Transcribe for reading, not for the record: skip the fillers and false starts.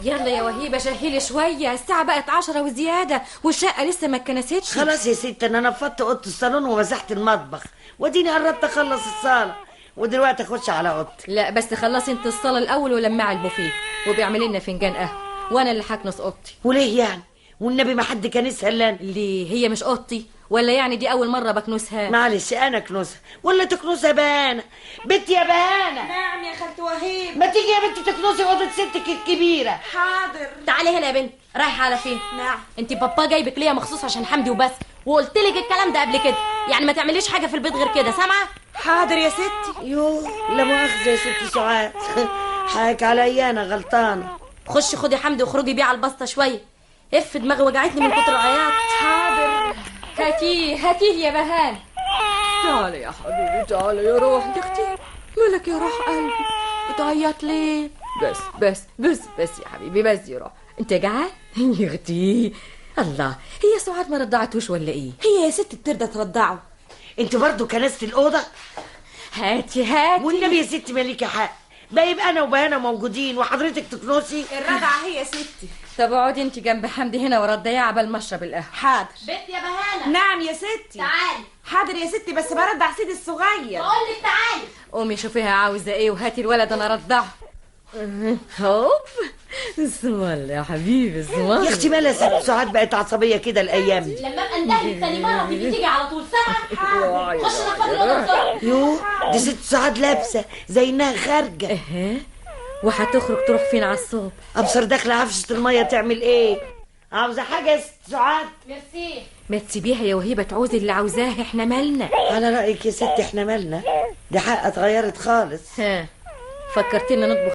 يلا يا وهيبة شهلي شوية، الساعة بقت 10 وزيادة والشقة لسه ما اتكنستش. خلاص يا ست، انا نفضت اوضه الصالون ومسحت المطبخ، واديني قربت اخلص الصاله، ودلوقتي اخش على اوضتي. لا بس خلصي انت الصالة الأول ولمعي البوفيه وبيعمل لنا فنجان قهوة، وانا اللي هكنس اوضتي. وليه يعني؟ والنبي ما حد كنسها الا انا. ليه؟ هي مش اوضتي ولا يعني دي اول مرة بكنسها؟ معلش انا كنسها ولا تكنسها بهانه؟ بنت يا بهانه. نعم يا خالة وهيب. ما تيجي يا بنت تكنسي اوضه ستك الكبيره. حاضر. تعالي هنا يا بنت. رايحة على فين؟ نعم. انت بابا جايبك ليا مخصوص عشان حمدي وبس، وقلت لك الكلام ده قبل كده، يعني ما تعمليش حاجة في البيت غير كده، سامعة؟ حاضر يا ستي. يوه لا مؤاخذه يا ست سعاد. حقك عليا انا غلطانه. خشي خدي حمدي واخرجي بيه على البسطة شوية، اف دماغي وجعتني من كتر العياط. حاضر. هاتيه يا بهان. تعالي يا حبيبي، تعالي يا روح يا اختي. مالك يا روح قلبي بتعيط ليه؟ بس يا حبيبي، بس يا روح. انت جعان يا اختي؟ الله، هي سعاد ما رضعتوش ولا ايه؟ هي يا ست بترضى ترضعه. انت برضو كنست الاوضه؟ هاتي والنبي يا ست مالكي حق، بقى يبقى انا وبهانه موجودين وحضرتك تكنسي؟ الرضعة هي يا ستي. طب اقعدي انت جنب حمدي هنا ورضعيه عبال ما اشرب القهوه. حاضر. بنت يا بهانه. نعم يا ستي. تعالي. حاضر يا ستي، بس برضع سيدي الصغير. بقول لك تعالي. قومي شوفيها عاوزه ايه وهاتي الولد انا ارضعه. هوب اسم الله يا حبيبي، اسم الله. يا اختي مالها ست سعاد بقت عصبيه كده الايام دي؟ لما ابقى اندهلك تاني مره تيجي على طول، سامعه؟ خش نفضي الاوضه بسرعه. يوه دي ست سعاد لابسه زي انها خارجه. اها، وهتخرج تروح فين على الصبح؟ ابصر داخله عفشه الميه تعمل ايه؟ عاوزه حاجه يا ست سعاد؟ ميرسي. ما تسيبيها يا وهيبه تعوزي اللي عاوزاه، احنا مالنا. على رايك يا ست احنا مالنا، دي حقها اتغيرت خالص. ها، فكرتينا نطبخ